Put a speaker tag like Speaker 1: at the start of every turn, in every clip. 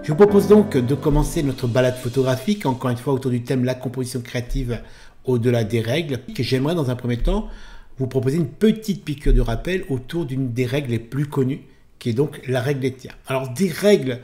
Speaker 1: Je vous propose donc de commencer notre balade photographique, encore une fois autour du thème la composition créative au-delà des règles. J'aimerais dans un premier temps vous proposer une petite piqûre de rappel autour d'une des règles les plus connues, qui est donc la règle des tiers. Alors des règles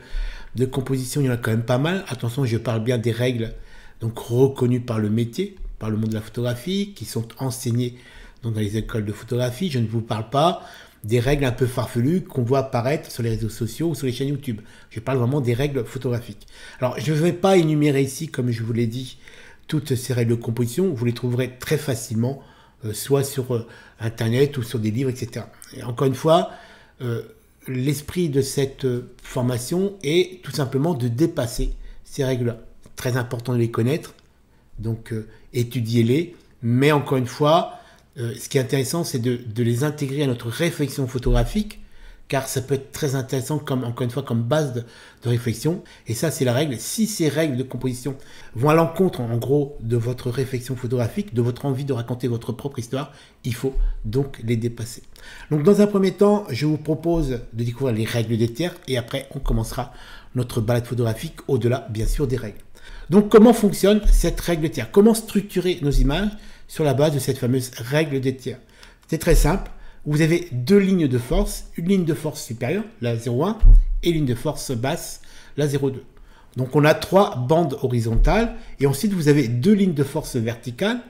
Speaker 1: de composition, il y en a quand même pas mal. Attention, je parle bien des règles donc reconnues par le métier, par le monde de la photographie, qui sont enseignées dans les écoles de photographie. Je ne vous parle pas des règles un peu farfelues qu'on voit apparaître sur les réseaux sociaux ou sur les chaînes YouTube. Je parle vraiment des règles photographiques. Alors, je ne vais pas énumérer ici, comme je vous l'ai dit, toutes ces règles de composition. Vous les trouverez très facilement, soit sur Internet ou sur des livres, etc. Et encore une fois, l'esprit de cette formation est tout simplement de dépasser ces règles-là. C'est très important de les connaître, donc étudiez-les, mais encore une fois, ce qui est intéressant, c'est de les intégrer à notre réflexion photographique, car ça peut être très intéressant, encore une fois, comme base de réflexion. Et ça, c'est la règle. Si ces règles de composition vont à l'encontre, en gros, de votre réflexion photographique, de votre envie de raconter votre propre histoire, il faut donc les dépasser. Donc, dans un premier temps, je vous propose de découvrir les règles des tiers, et après, on commencera notre balade photographique au-delà, bien sûr, des règles. Donc, comment fonctionne cette règle des tiers? Comment structurer nos images sur la base de cette fameuse règle des tiers? C'est très simple. Vous avez deux lignes de force, une ligne de force supérieure, la 0,1, et une ligne de force basse, la 0,2. Donc on a trois bandes horizontales, et ensuite vous avez deux lignes de force verticales,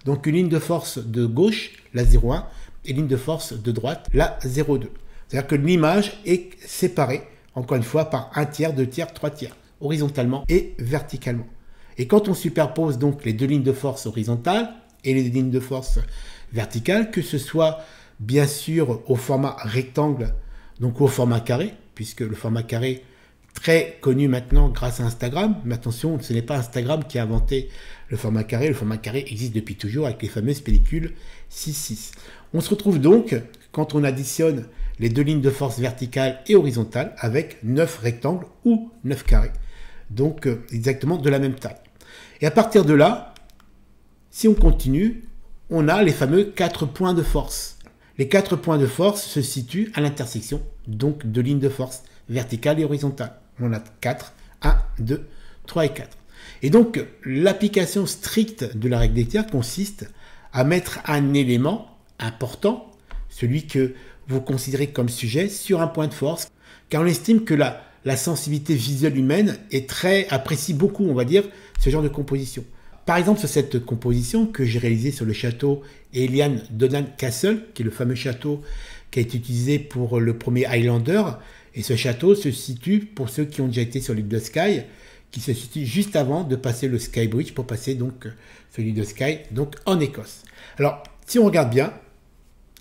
Speaker 1: donc une ligne de force de gauche, la 0,1, et une ligne de force de droite, la 0,2. C'est-à-dire que l'image est séparée, encore une fois, par un tiers, deux tiers, trois tiers, horizontalement et verticalement. Et quand on superpose donc les deux lignes de force horizontales et les lignes de force verticales, que ce soit bien sûr au format rectangle, donc au format carré, puisque le format carré est très connu maintenant grâce à Instagram. Mais attention, ce n'est pas Instagram qui a inventé le format carré. Le format carré existe depuis toujours avec les fameuses pellicules 6:6. On se retrouve donc, quand on additionne les deux lignes de force verticales et horizontales, avec 9 rectangles ou 9 carrés. Donc exactement de la même taille. Et à partir de là, si on continue, on a les fameux 4 points de force. Les 4 points de force se situent à l'intersection donc de lignes de force verticales et horizontales. On a 4, 1, 2, 3 et 4. Et donc l'application stricte de la règle des tiers consiste à mettre un élément important, celui que vous considérez comme sujet, sur un point de force, car on estime que la sensibilité visuelle humaine apprécie beaucoup, on va dire, ce genre de composition. Par exemple, sur cette composition que j'ai réalisée sur le château Elian Donan Castle, qui est le fameux château qui a été utilisé pour le premier Highlander. Et ce château se situe, pour ceux qui ont déjà été sur l'île de Skye, qui se situe juste avant de passer le Sky Bridge pour passer donc sur l'île de Skye, donc en Écosse. Alors, si on regarde bien,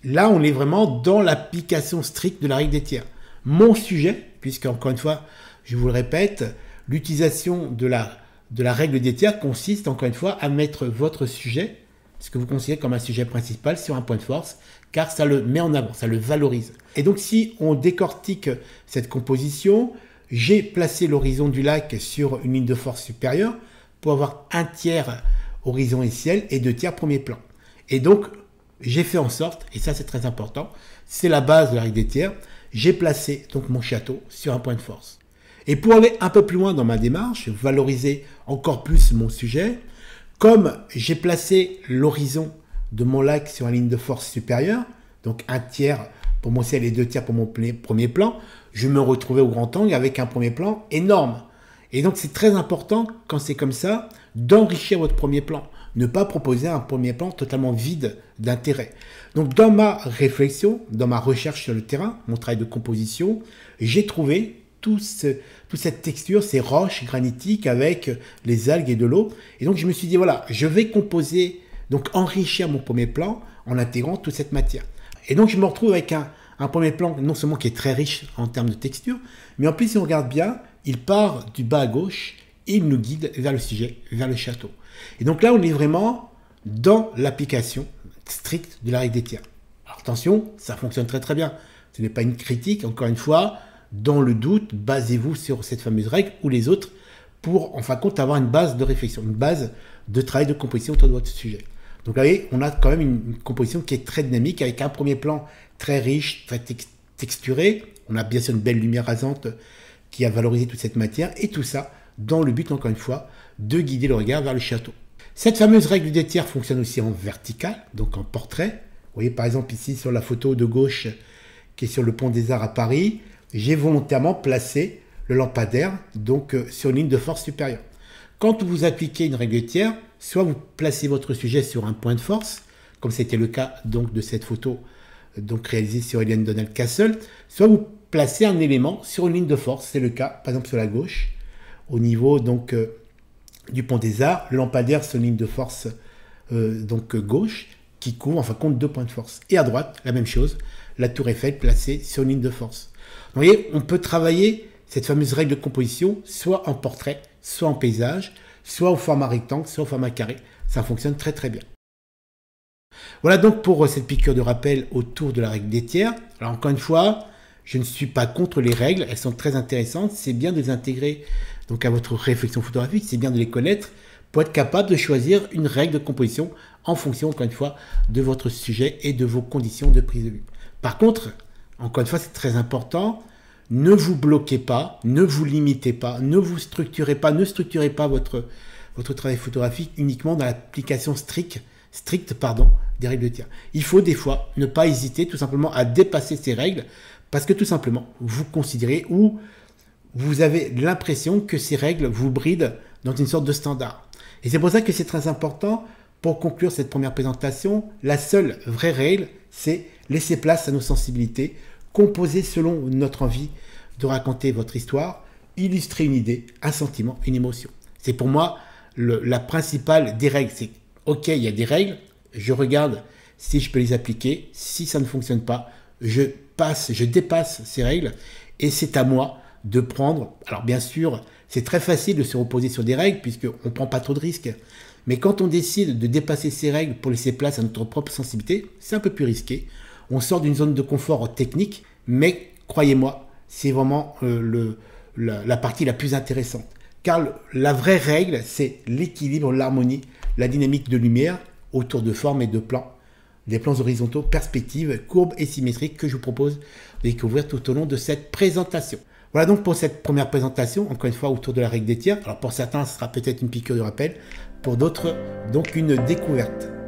Speaker 1: là, on est vraiment dans l'application stricte de la règle des tiers. Mon sujet, puisque encore une fois, je vous le répète, l'utilisation de la règle des tiers consiste, encore une fois, à mettre votre sujet, ce que vous considérez comme un sujet principal, sur un point de force, car ça le met en avant, ça le valorise. Et donc, si on décortique cette composition, j'ai placé l'horizon du lac sur une ligne de force supérieure pour avoir un tiers horizon et ciel et deux tiers premier plan. Et donc, j'ai fait en sorte, et ça c'est très important, c'est la base de la règle des tiers, j'ai placé donc mon château sur un point de force. Et pour aller un peu plus loin dans ma démarche, valoriser encore plus mon sujet, comme j'ai placé l'horizon de mon lac sur une ligne de force supérieure, donc un tiers pour mon ciel et deux tiers pour mon premier plan, je me retrouvais au grand angle avec un premier plan énorme. Et donc c'est très important, quand c'est comme ça, d'enrichir votre premier plan. Ne pas proposer un premier plan totalement vide d'intérêt. Donc dans ma réflexion, dans ma recherche sur le terrain, mon travail de composition, j'ai trouvé toute cette texture, ces roches granitiques avec les algues et de l'eau. Et donc je me suis dit, voilà, je vais composer, donc enrichir mon premier plan en intégrant toute cette matière. Et donc je me retrouve avec un premier plan non seulement qui est très riche en termes de texture, mais en plus si on regarde bien, il part du bas à gauche et il nous guide vers le sujet, vers le château. Et donc là on est vraiment dans l'application stricte de la règle des tiers. Alors attention, ça fonctionne très très bien. Ce n'est pas une critique, encore une fois. Dans le doute, basez-vous sur cette fameuse règle ou les autres pour, en fin de compte, avoir une base de réflexion, une base de travail de composition autour de votre sujet. Donc, vous voyez, on a quand même une composition qui est très dynamique avec un premier plan très riche, très texturé. On a bien sûr une belle lumière rasante qui a valorisé toute cette matière, et tout ça dans le but, encore une fois, de guider le regard vers le château. Cette fameuse règle des tiers fonctionne aussi en vertical, donc en portrait. Vous voyez par exemple ici sur la photo de gauche qui est sur le pont des Arts à Paris, j'ai volontairement placé le lampadaire donc sur une ligne de force supérieure. Quand vous appliquez une règle des tiers, soit vous placez votre sujet sur un point de force, comme c'était le cas donc de cette photo donc réalisée sur Eliane Donald Castle, soit vous placez un élément sur une ligne de force, c'est le cas par exemple sur la gauche, au niveau donc du pont des Arts, le lampadaire sur une ligne de force donc gauche, qui couvre en fin de compte 2 points de force. Et à droite, la même chose, la tour Eiffel placée sur une ligne de force. Vous voyez, on peut travailler cette fameuse règle de composition soit en portrait, soit en paysage, soit au format rectangle, soit au format carré. Ça fonctionne très très bien. Voilà donc pour cette piqûre de rappel autour de la règle des tiers. Alors encore une fois, je ne suis pas contre les règles, elles sont très intéressantes, c'est bien de les intégrer donc à votre réflexion photographique, c'est bien de les connaître pour être capable de choisir une règle de composition en fonction, encore une fois, de votre sujet et de vos conditions de prise de vue. Par contre, encore une fois, c'est très important, ne vous bloquez pas, ne vous limitez pas, ne structurez pas votre travail photographique uniquement dans l'application stricte des règles de tiers. Il faut des fois ne pas hésiter tout simplement à dépasser ces règles parce que tout simplement, vous considérez ou vous avez l'impression que ces règles vous brident dans une sorte de standard. Et c'est pour ça que c'est très important, pour conclure cette première présentation, la seule vraie règle, c'est laisser place à nos sensibilités, composer selon notre envie de raconter votre histoire, illustrer une idée, un sentiment, une émotion. C'est pour moi la principale des règles. C'est ok, il y a des règles, je regarde si je peux les appliquer, si ça ne fonctionne pas, je dépasse ces règles et c'est à moi de prendre. Alors bien sûr, c'est très facile de se reposer sur des règles puisqu'on ne prend pas trop de risques. Mais quand on décide de dépasser ces règles pour laisser place à notre propre sensibilité, c'est un peu plus risqué. On sort d'une zone de confort technique, mais croyez-moi, c'est vraiment la partie la plus intéressante. Car la vraie règle, c'est l'équilibre, l'harmonie, la dynamique de lumière autour de formes et de plans. Des plans horizontaux, perspectives, courbes et symétriques que je vous propose de découvrir tout au long de cette présentation. Voilà donc pour cette première présentation, encore une fois autour de la règle des tiers. Alors pour certains, ce sera peut-être une piqûre de rappel, pour d'autres, donc une découverte.